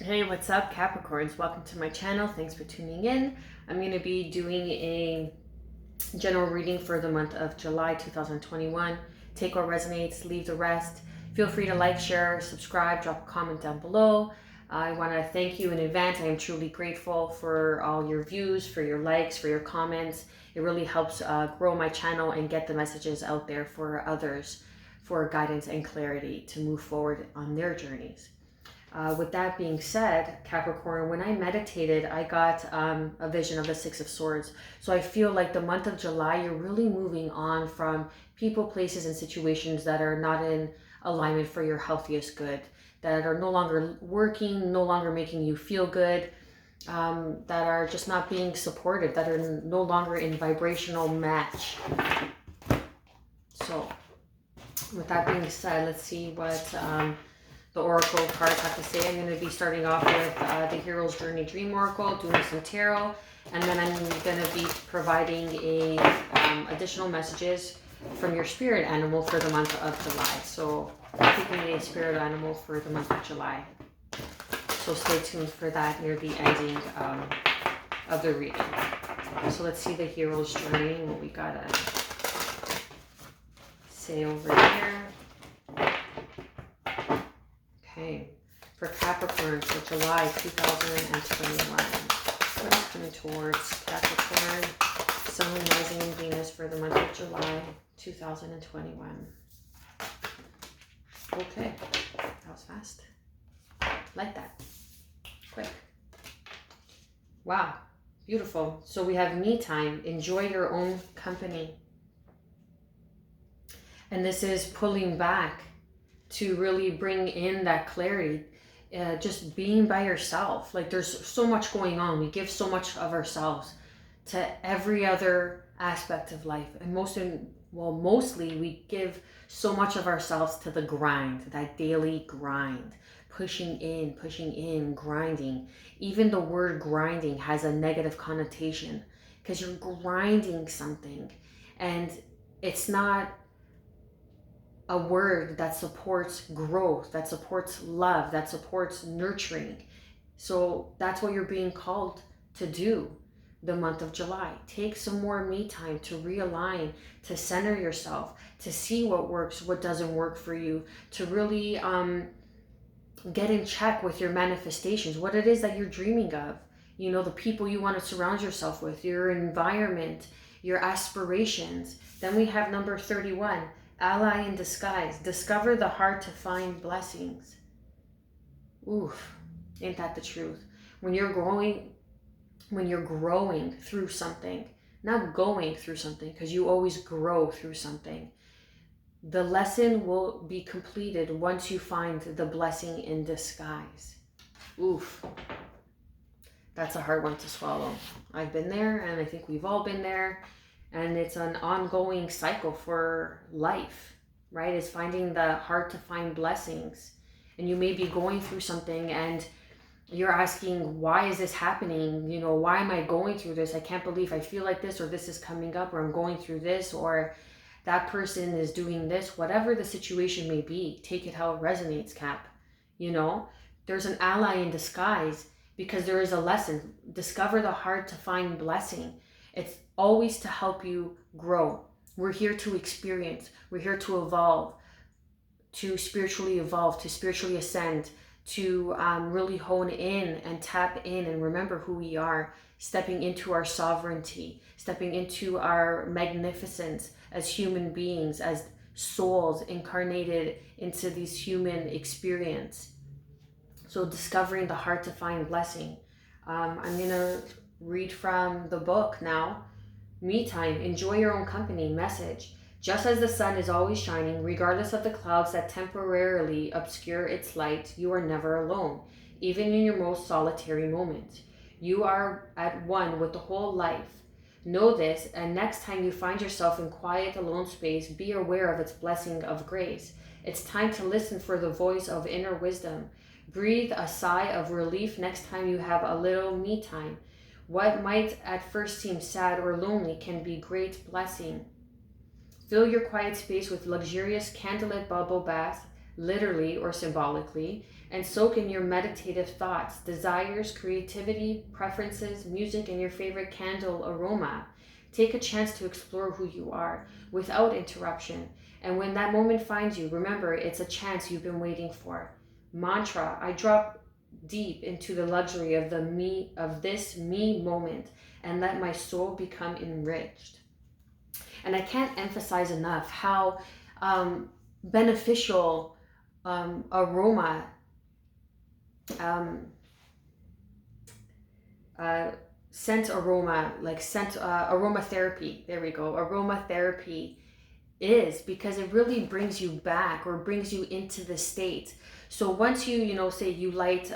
Hey, what's up, Capricorns? Welcome to my channel. Thanks for tuning in. I'm going to be doing a general reading for the month of July 2021. Take what resonates, leave the rest. Feel free to like, share, subscribe, drop a comment down below. I want to thank you in advance. I am truly grateful for all your views, for your likes, for your comments. It really helps grow my channel and get the messages out there for others for guidance and clarity to move forward on their journeys. With that being said, Capricorn, when I meditated, I got a vision of the Six of Swords. So I feel like the month of July, you're really moving on from people, places, and situations that are not in alignment for your healthiest good, that are no longer working, no longer making you feel good, that are just not being supportive, that are no longer in vibrational match. So with that being said, let's see what the Oracle cards have to say. I'm going to be starting off with the Hero's Journey Dream Oracle, doing some tarot, and then I'm going to be providing additional messages from your spirit animal for the month of July. So picking a spirit animal for the month of July. So stay tuned for that near the ending of the reading. So let's see the Hero's Journey, what we got to say over here. Okay, for Capricorn for July 2021. What is coming towards Capricorn, Sun, Rising, and Venus for the month of July 2021? Okay, that was fast. Like that. Quick. Wow, beautiful. So we have me time. Enjoy your own company. And this is pulling back to really bring in that clarity, just being by yourself. Like there's so much going on. We give so much of ourselves to every other aspect of life. And mostly we give so much of ourselves to the grind, that daily grind, pushing in, grinding. Even the word grinding has a negative connotation because you're grinding something, and it's not a word that supports growth, that supports love, that supports nurturing. So that's what you're being called to do the month of July. Take some more me time to realign, to center yourself, to see what works, what doesn't work for you, to really get in check with your manifestations, what it is that you're dreaming of. You know, the people you want to surround yourself with, your environment, your aspirations. Then we have number 31. Ally in disguise. Discover the heart to find blessings. Oof, ain't that the truth? When you're growing through something, not going through something, because you always grow through something. The lesson will be completed once you find the blessing in disguise. Oof, that's a hard one to swallow. I've been there, and I think we've all been there. And it's an ongoing cycle for life, right? It's finding the heart to find blessings. And you may be going through something and you're asking, why is this happening? You know, why am I going through this? I can't believe I feel like this, or this is coming up, or I'm going through this, or that person is doing this. Whatever the situation may be, take it how it resonates, Cap. You know, there's an ally in disguise because there is a lesson. Discover the heart to find blessing. It's always to help you grow. We're here to experience. We're here to evolve, to spiritually ascend, to really hone in and tap in and remember who we are, stepping into our sovereignty, stepping into our magnificence as human beings, as souls incarnated into this human experience. So discovering the heart to find blessing. I'm going to read from the book now. Me time. Enjoy your own company. Message. Just as the sun is always shining, regardless of the clouds that temporarily obscure its light, you are never alone, even in your most solitary moments. You are at one with the whole life. Know this, and next time you find yourself in quiet, alone space, be aware of its blessing of grace. It's time to listen for the voice of inner wisdom. Breathe a sigh of relief next time you have a little me time. What might at first seem sad or lonely can be great blessing. Fill your quiet space with luxurious candlelit bubble bath literally or symbolically, and soak in your meditative thoughts, desires, creativity, preferences, music, and your favorite candle aroma. Take a chance to explore who you are without interruption. And when that moment finds you, remember it's a chance you've been waiting for. Mantra, I drop deep into the luxury of this me moment and let my soul become enriched. And I can't emphasize enough how beneficial aroma scent aroma, like scent aromatherapy, there we go, aromatherapy is, because it really brings you back or brings you into the state. So once you say you light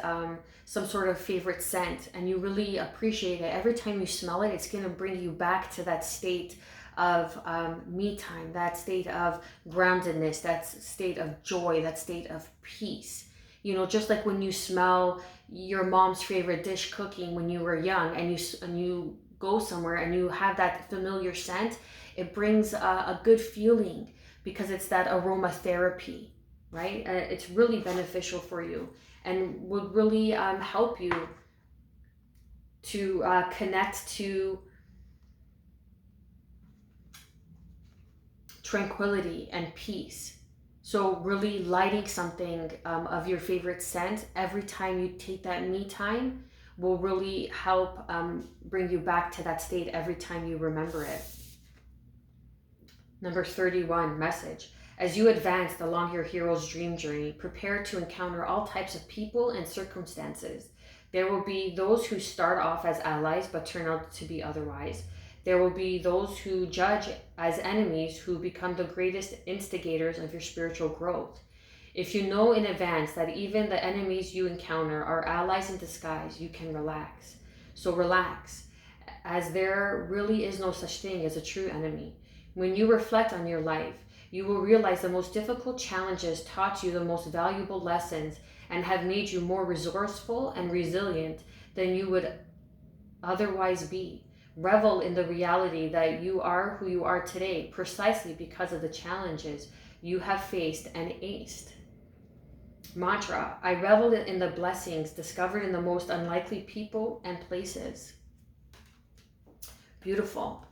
some sort of favorite scent and you really appreciate it, every time you smell it, it's going to bring you back to that state of me time, that state of groundedness, that state of joy, that state of peace. Just like when you smell your mom's favorite dish cooking when you were young, and you go somewhere and you have that familiar scent, it brings a good feeling because it's that aromatherapy, right? It's really beneficial for you and would really help you to connect to tranquility and peace. So really lighting something of your favorite scent every time you take that me time will really help bring you back to that state every time you remember it. Number 31, message. As you advance along your hero's dream journey, prepare to encounter all types of people and circumstances. There will be those who start off as allies but turn out to be otherwise. There will be those who judge as enemies who become the greatest instigators of your spiritual growth. If you know in advance that even the enemies you encounter are allies in disguise, you can relax. So relax, as there really is no such thing as a true enemy. When you reflect on your life, you will realize the most difficult challenges taught you the most valuable lessons and have made you more resourceful and resilient than you would otherwise be. Revel in the reality that you are who you are today precisely because of the challenges you have faced and aced. Mantra, I revel in the blessings discovered in the most unlikely people and places. Beautiful.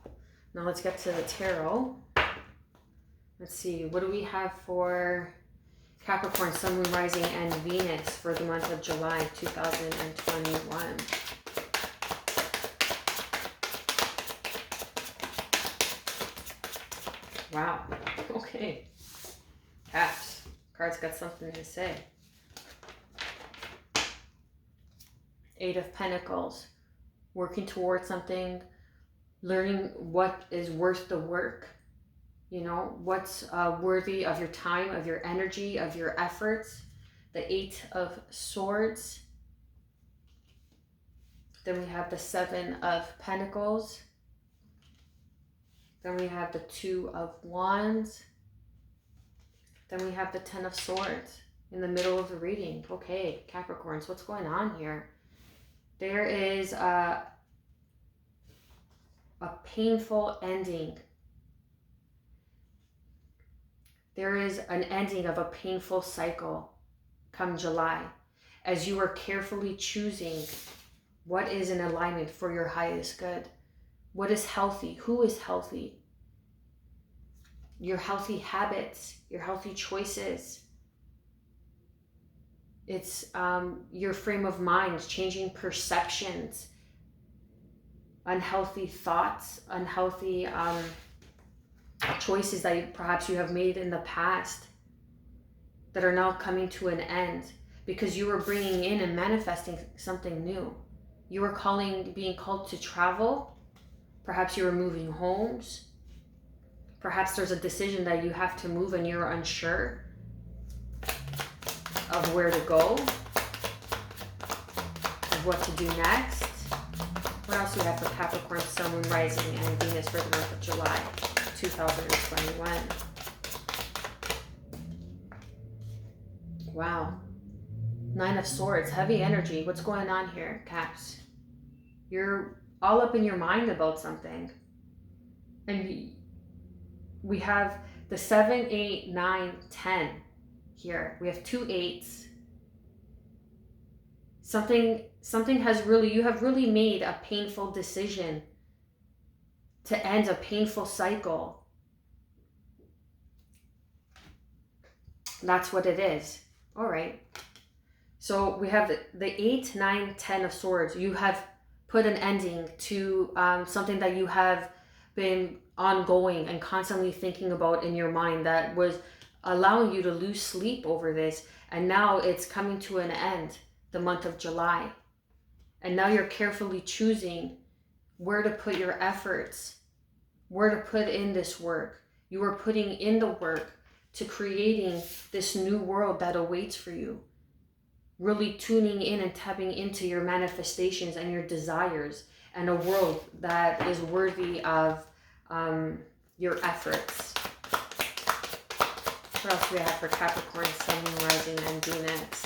Now let's get to the tarot. Let's see, what do we have for Capricorn, Sun, Moon, Rising, and Venus for the month of July 2021? Wow. Okay. Caps. Card's got something to say. Eight of Pentacles. Working towards something. Learning what is worth the work. What's worthy of your time, of your energy, of your efforts. The Eight of Swords. Then we have the Seven of Pentacles. Then we have the Two of Wands. Then we have the Ten of Swords in the middle of the reading. Okay, Capricorns, what's going on here? There is a painful ending. There is an ending of a painful cycle come July, as you are carefully choosing what is in alignment for your highest good. What is healthy? Who is healthy? Your healthy habits, your healthy choices. It's your frame of mind, changing perceptions, unhealthy thoughts, unhealthy choices that perhaps you have made in the past that are now coming to an end because you were bringing in and manifesting something new. You were being called to travel. Perhaps you were moving homes. Perhaps there's a decision that you have to move and you're unsure of where to go, of what to do next. What else do we have for Capricorn, Sun, Moon, Rising, and Venus for the month of July 2021? Wow. Nine of Swords, heavy energy. What's going on here, Caps? You're all up in your mind about something. And we have the 7, 8, 9, 10. here. We have 2 8s. Something has really, you have really made a painful decision to end a painful cycle. That's what it is. All right. So we have the 8, 9, 10 of swords. You have put an ending to something that you have been ongoing and constantly thinking about in your mind that was allowing you to lose sleep over this. And now it's coming to an end, the month of July. And now you're carefully choosing where to put your efforts, where to put in this work. You are putting in the work to creating this new world that awaits for you. Really tuning in and tapping into your manifestations and your desires and a world that is worthy of your efforts. What else do we have for Capricorn, Sun, Moon, Rising, and Venus?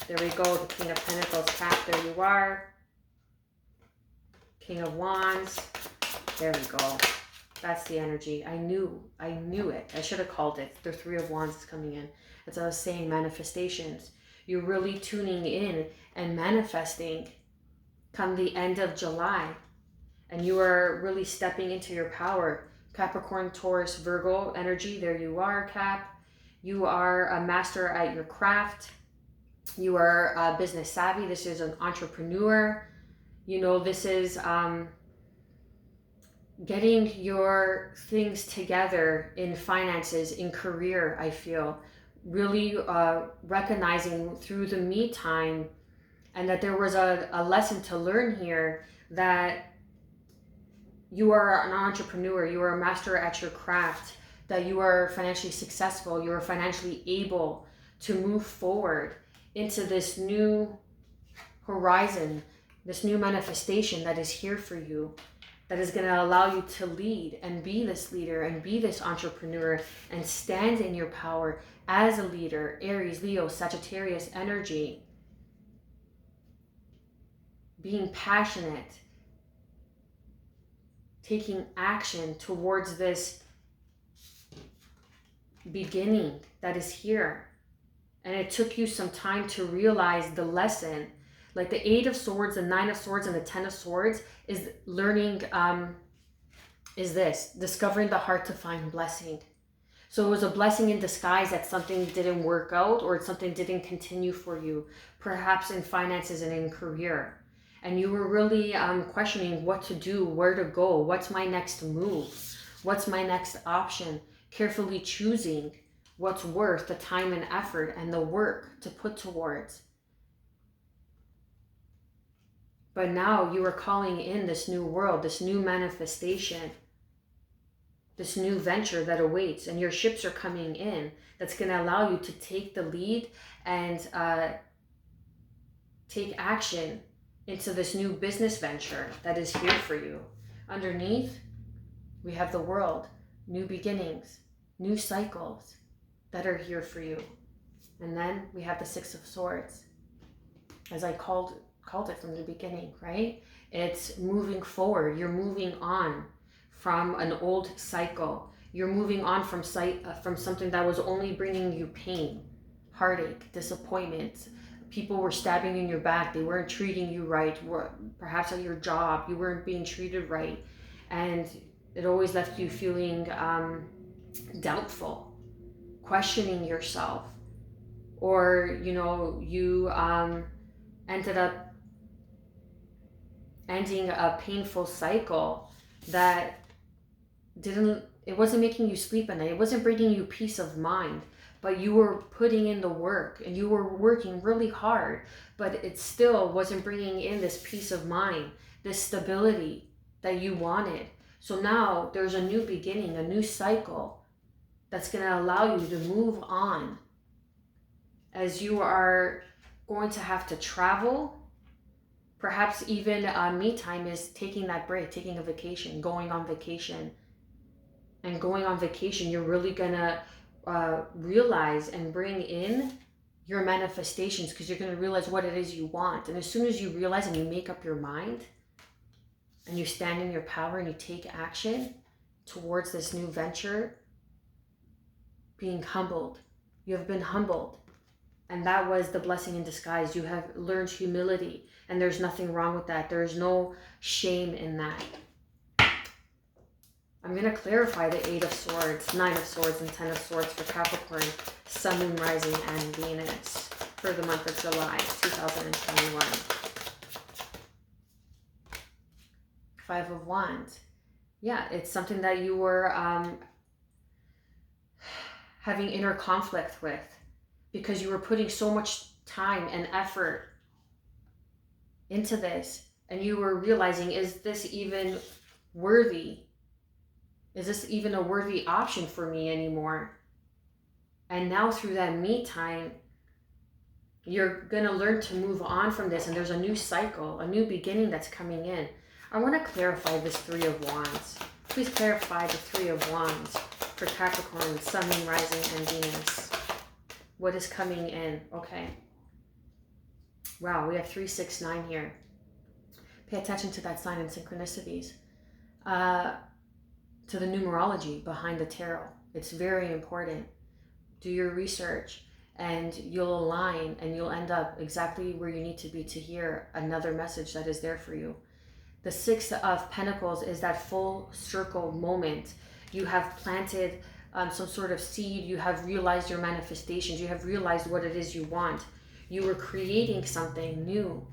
There we go, the King of Pentacles, Cap, there you are. King of Wands, there we go. That's the energy. I knew it. I should have called it. The 3 of Wands is coming in. As I was saying, manifestations. You're really tuning in and manifesting come the end of July. And you are really stepping into your power. Capricorn, Taurus, Virgo energy. There you are, Cap. You are a master at your craft. You are business savvy. This is an entrepreneur. You know, this is getting your things together in finances, in career, I feel. Really recognizing through the me time and that there was a lesson to learn here that you are an entrepreneur, you are a master at your craft, that you are financially successful, you are financially able to move forward into this new horizon, this new manifestation that is here for you, that is going to allow you to lead and be this leader and be this entrepreneur and stand in your power as a leader. Aries, Leo, Sagittarius energy. Being passionate. Taking action towards this beginning that is here. And it took you some time to realize the lesson. Like the 8 of Swords, the 9 of Swords, and the 10 of Swords is learning, is this, discovering the heart to find blessing. So it was a blessing in disguise that something didn't work out or something didn't continue for you, perhaps in finances and in career. And you were really questioning what to do, where to go, what's my next move, what's my next option, carefully choosing what's worth the time and effort and the work to put towards. But now you are calling in this new world, this new manifestation, this new venture that awaits, and your ships are coming in. That's going to allow you to take the lead and take action into this new business venture that is here for you. Underneath, we have the World, new beginnings, new cycles that are here for you. And then we have the 6 of Swords, as I called it from the beginning, right? It's moving forward. You're moving on from an old cycle. You're moving on from something that was only bringing you pain, heartache, disappointment. People were stabbing in your back. They weren't treating you right. Perhaps at your job, you weren't being treated right. And it always left you feeling doubtful, questioning yourself. Or, you know, you ended up ending a painful cycle that it wasn't making you sleep at night. It wasn't bringing you peace of mind, but you were putting in the work and you were working really hard, but it still wasn't bringing in this peace of mind, this stability that you wanted. So now there's a new beginning, a new cycle that's going to allow you to move on, as you are going to have to travel. Perhaps even me time is taking that break, taking a vacation, going on vacation. And going on vacation, you're really going to realize and bring in your manifestations, because you're going to realize what it is you want. And as soon as you realize and you make up your mind and you stand in your power and you take action towards this new venture, being humbled, You have been humbled. And that was the blessing in disguise. You have learned humility. And there's nothing wrong with that. There is no shame in that. I'm going to clarify the 8 of Swords, 9 of Swords, and 10 of Swords for Capricorn, Sun, Moon, Rising, and Venus for the month of July 2021. 5 of Wands. Yeah, it's something that you were having inner conflict with because you were putting so much time and effort into this, and you were realizing, is this even worthy? Is this even a worthy option for me anymore? And now through that me time, you're going to learn to move on from this, and there's a new cycle, a new beginning that's coming in. I want to clarify this 3 of Wands. Please clarify the 3 of Wands for Capricorn, Sun, Moon, Rising, and Venus. What is coming in? Okay. Wow, we have 3, 6, 9 here. Pay attention to that sign and synchronicities. To the numerology behind the tarot. It's very important. Do your research and you'll align and you'll end up exactly where you need to be to hear another message that is there for you. The 6 of Pentacles is that full circle moment. You have planted some sort of seed. You have realized your manifestations. You have realized what it is you want. You were creating something new.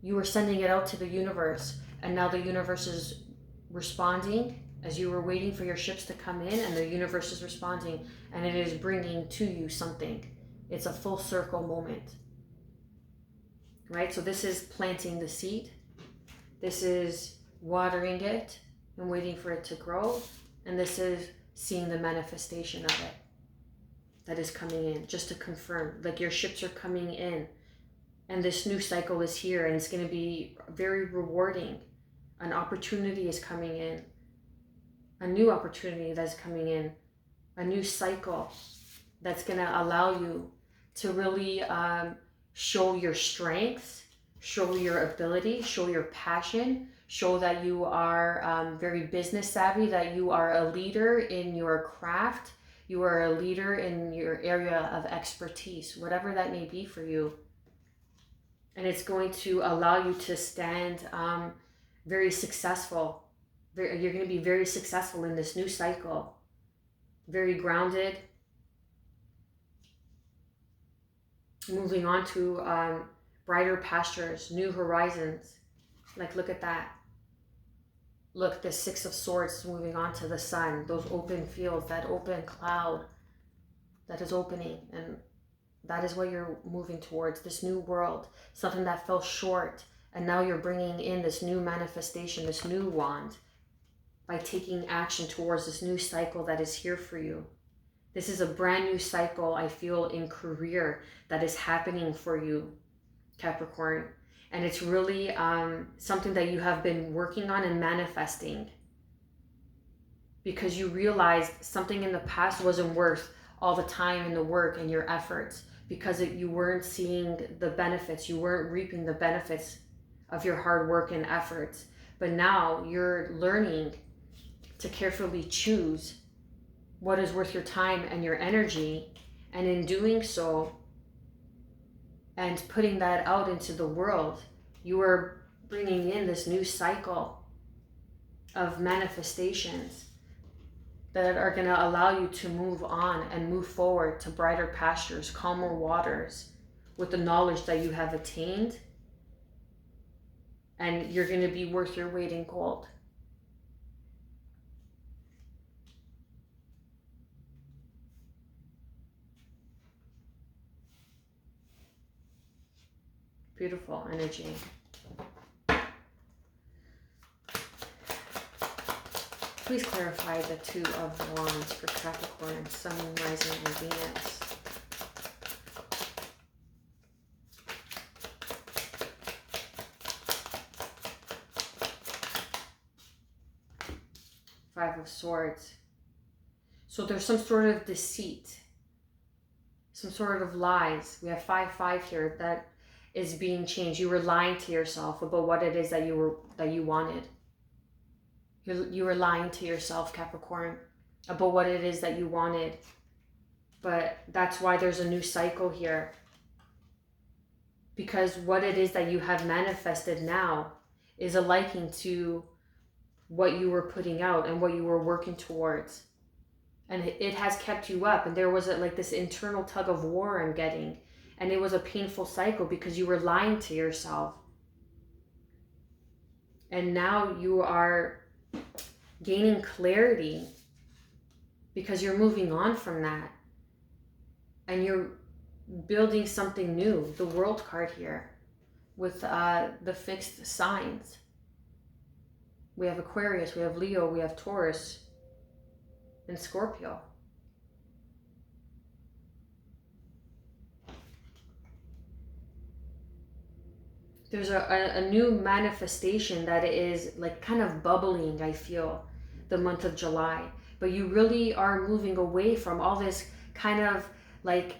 You were sending it out to the universe, and now the universe is responding as you were waiting for your ships to come in, and the universe is responding, and it is bringing to you something. It's a full circle moment, right? So this is planting the seed. This is watering it and waiting for it to grow. And this is seeing the manifestation of it that is coming in, just to confirm, like your ships are coming in and this new cycle is here, and it's going to be very rewarding. An opportunity is coming in. A new opportunity that's coming in, a new cycle that's going to allow you to really show your strengths, show your ability, show your passion, show that you are very business savvy, that you are a leader in your craft, you are a leader in your area of expertise, whatever that may be for you. And it's going to allow you to stand very successful. You're going to be very successful in this new cycle. Very grounded. Moving on to brighter pastures, new horizons. Like, look at that. Look, the 6 of Swords moving on to the Sun. Those open fields, that open cloud that is opening. And that is what you're moving towards. This new world. Something that fell short. And now you're bringing in this new manifestation, this new wand, by taking action towards this new cycle that is here for you. This is a brand new cycle, I feel, in career that is happening for you, Capricorn. And it's really something that you have been working on and manifesting, because you realized something in the past wasn't worth all the time and the work and your efforts, because you weren't seeing the benefits, you weren't reaping the benefits of your hard work and efforts. But now you're learning to carefully choose what is worth your time and your energy, and in doing so and putting that out into the world, you are bringing in this new cycle of manifestations that are going to allow you to move on and move forward to brighter pastures, calmer waters, with the knowledge that you have attained, and you're going to be worth your weight in gold. Beautiful energy. Please clarify the 2 of Wands for Capricorn, Sun, Rising, and Venus. Five of Swords. So there's some sort of deceit, some sort of lies. We have 5-5 here that is being changed. You were lying to yourself about what it is that you wanted. You were lying to yourself, Capricorn, about what it is that you wanted. But that's why there's a new cycle here. Because what it is that you have manifested now is a liking to what you were putting out and what you were working towards. And it has kept you up. And there was like this internal tug of war I'm getting. And it was a painful cycle because you were lying to yourself. And now you are gaining clarity because you're moving on from that. And you're building something new. The World card here with the fixed signs. We have Aquarius, we have Leo, we have Taurus, and Scorpio. There's a new manifestation that is like kind of bubbling, I feel, the month of July. But you really are moving away from all this kind of like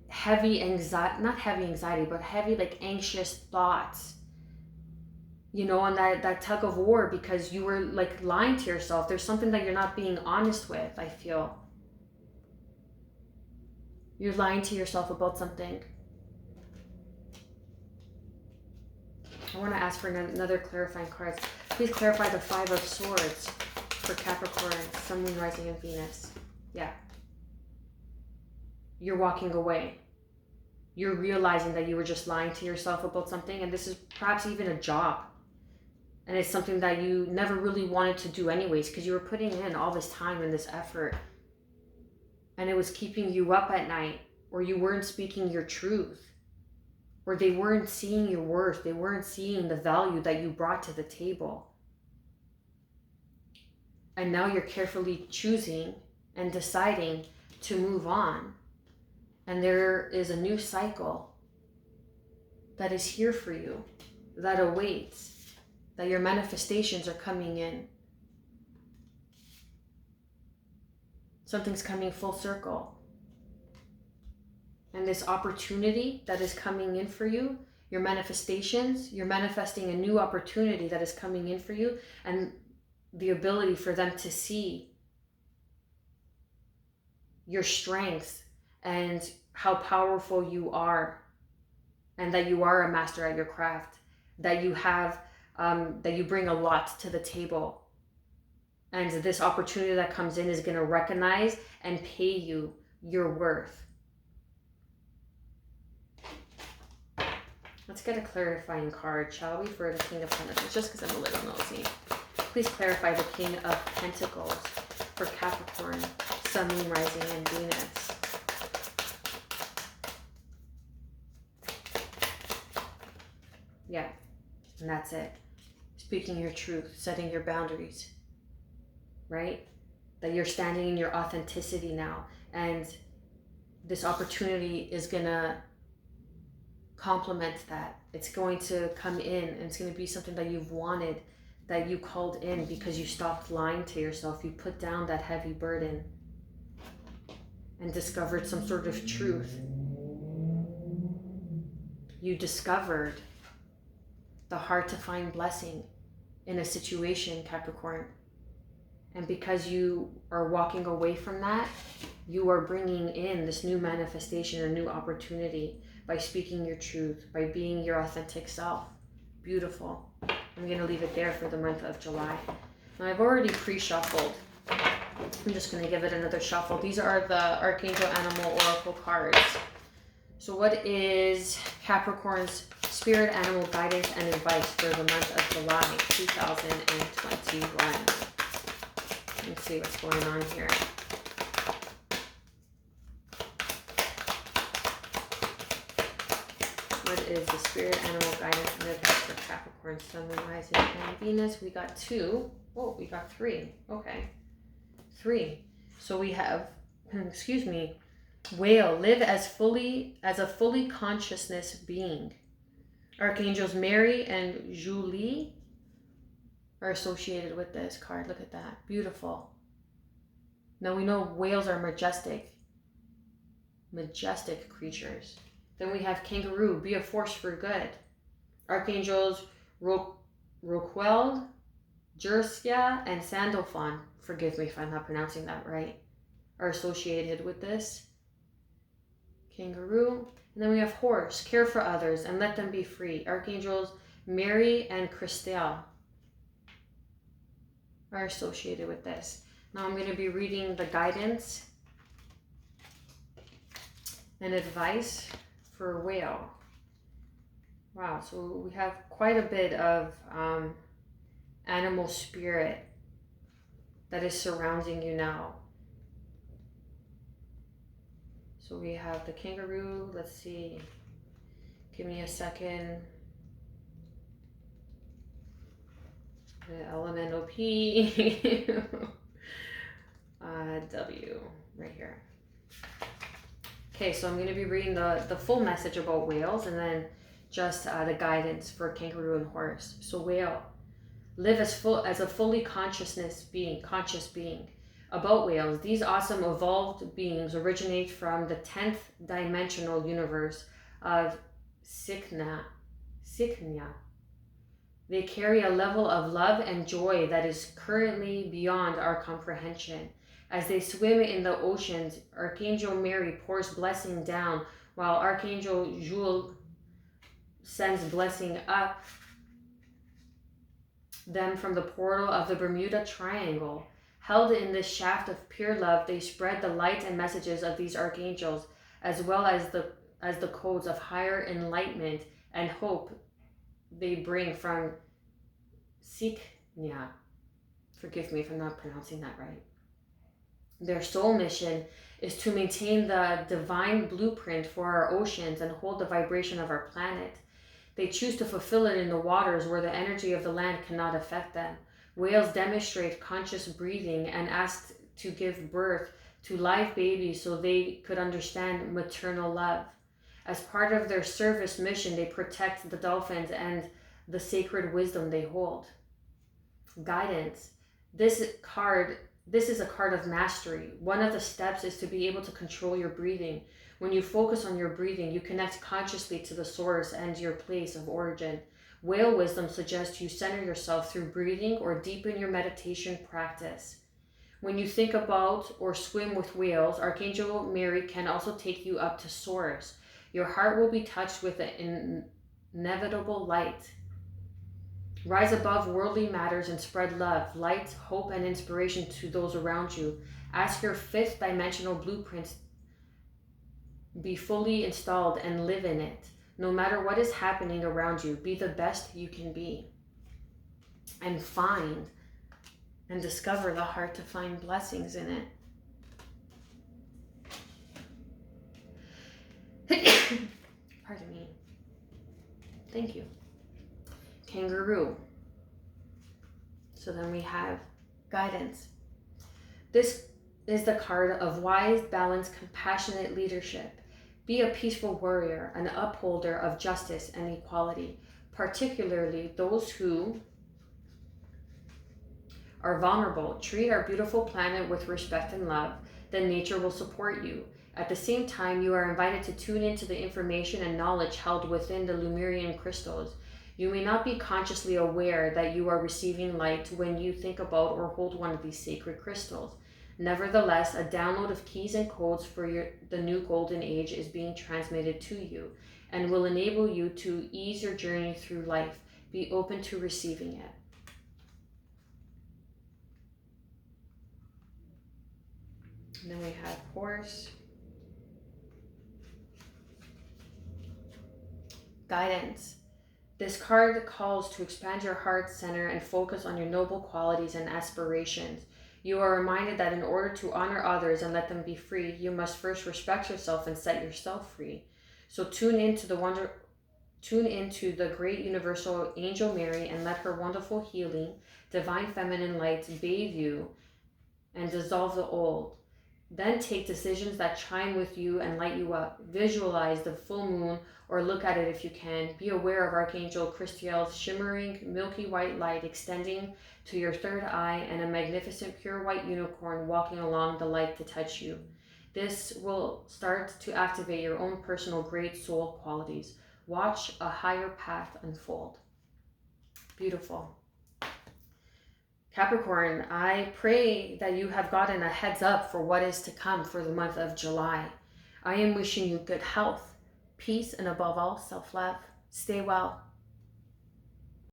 heavy anxiety, not heavy anxiety, but heavy like anxious thoughts. You know, and that tug of war because you were like lying to yourself. There's something that you're not being honest with, I feel. You're lying to yourself about something. I want to ask for another clarifying card. Please clarify the Five of Swords for Capricorn, Sun, Moon, Rising, and Venus. Yeah. You're walking away. You're realizing that you were just lying to yourself about something, and this is perhaps even a job. And it's something that you never really wanted to do anyways because you were putting in all this time and this effort. And it was keeping you up at night, or you weren't speaking your truth. Or they weren't seeing your worth. They weren't seeing the value that you brought to the table. And now you're carefully choosing and deciding to move on. And there is a new cycle that is here for you, that awaits, that your manifestations are coming in. Something's coming full circle. And this opportunity that is coming in for you, your manifestations, you're manifesting a new opportunity that is coming in for you, and the ability for them to see your strengths and how powerful you are, and that you are a master at your craft, that you have, that you bring a lot to the table. And this opportunity that comes in is going to recognize and pay you your worth. Let's get a clarifying card, shall we, for the King of Pentacles, just because I'm a little nosy. Please clarify the King of Pentacles for Capricorn, Sun, Moon, Rising, and Venus. Yeah, and that's it. Speaking your truth, setting your boundaries, right? That you're standing in your authenticity now, and this opportunity is gonna complement that. It's going to come in, and it's going to be something that you've wanted, that you called in because you stopped lying to yourself. You put down that heavy burden and discovered some sort of truth. You discovered the hard to find blessing in a situation, Capricorn. And because you are walking away from that, you are bringing in this new manifestation, a new opportunity, by speaking your truth, by being your authentic self. Beautiful. I'm going to leave it there for the month of July. Now, I've already pre-shuffled. I'm just going to give it another shuffle. These are the Archangel Animal Oracle cards. So what is Capricorn's spirit animal guidance and advice for the month of July 2021? Let's see what's going on here. What is the spirit animal guidance and advice for Capricorn, Sun, Moon, Rising, and Venus? We got 2. Oh, we got 3. Okay. 3. So we have, excuse me, Whale, live as a fully consciousness being. Archangels Mary and Julie are associated with this card. Look at that. Beautiful. Now we know whales are majestic creatures. Then we have Kangaroo, be a force for good. Archangels Roquel, Jersia, and Sandalphon. Forgive me if I'm not pronouncing that right. are associated with this. Kangaroo. And then we have horse. Care for others and let them be free. Archangels Mary and Christelle are associated with this. Now I'm going to be reading the guidance and advice for whale. Wow, so we have quite a bit of animal spirit that is surrounding you now. So we have the kangaroo. Let's see. Give me a second. The elemental P. W right here. Okay, so I'm going to be reading the full message about whales and then just the guidance for kangaroo and horse. So whale, live as a fully conscious being. About whales, these awesome evolved beings originate from the 10th dimensional universe of Siknya. They carry a level of love and joy that is currently beyond our comprehension. As they swim in the oceans, Archangel Mary pours blessing down, while Archangel Jules sends blessing up them from the portal of the Bermuda Triangle. Held in this shaft of pure love, they spread the light and messages of these archangels, as well as the codes of higher enlightenment and hope they bring from Siknya. Forgive me if I'm not pronouncing that right. Their sole mission is to maintain the divine blueprint for our oceans and hold the vibration of our planet. They choose to fulfill it in the waters where the energy of the land cannot affect them. Whales demonstrate conscious breathing and asked to give birth to live babies so they could understand maternal love. As part of their service mission, they protect the dolphins and the sacred wisdom they hold. Guidance. This is a card of mastery. One of the steps is to be able to control your breathing. When you focus on your breathing, you connect consciously to the source and your place of origin. Whale wisdom suggests you center yourself through breathing or deepen your meditation practice. When you think about or swim with whales, Archangel Mary can also take you up to source. Your heart will be touched with an inevitable light. Rise above worldly matters and spread love, light, hope, and inspiration to those around you. Ask your 5th dimensional blueprint be fully installed and live in it. No matter what is happening around you, be the best you can be. And find and discover the heart to find blessings in it. Pardon me. Thank you. Kangaroo. So then we have guidance. This is the card of wise, balanced, compassionate leadership. Be a peaceful warrior, an upholder of justice and equality, particularly those who are vulnerable. Treat our beautiful planet with respect and love, then nature will support you. At the same time, you are invited to tune into the information and knowledge held within the Lemurian crystals. You may not be consciously aware that you are receiving light when you think about or hold one of these sacred crystals. Nevertheless, a download of keys and codes for the new golden age is being transmitted to you and will enable you to ease your journey through life. Be open to receiving it. And then we have horse. Guidance. This card calls to expand your heart center and focus on your noble qualities and aspirations. You are reminded that in order to honor others and let them be free, you must first respect yourself and set yourself free. So tune into the great universal angel Mary and let her wonderful healing, divine feminine light bathe you and dissolve the old. Then take decisions that chime with you and light you up. Visualize the full moon or look at it if you can. Be aware of Archangel Christiel's shimmering milky white light extending to your third eye and a magnificent pure white unicorn walking along the light to touch you. This will start to activate your own personal great soul qualities. Watch a higher path unfold. Beautiful. Capricorn, I pray that you have gotten a heads up for what is to come for the month of July. I am wishing you good health, peace, and above all, self-love. Stay well.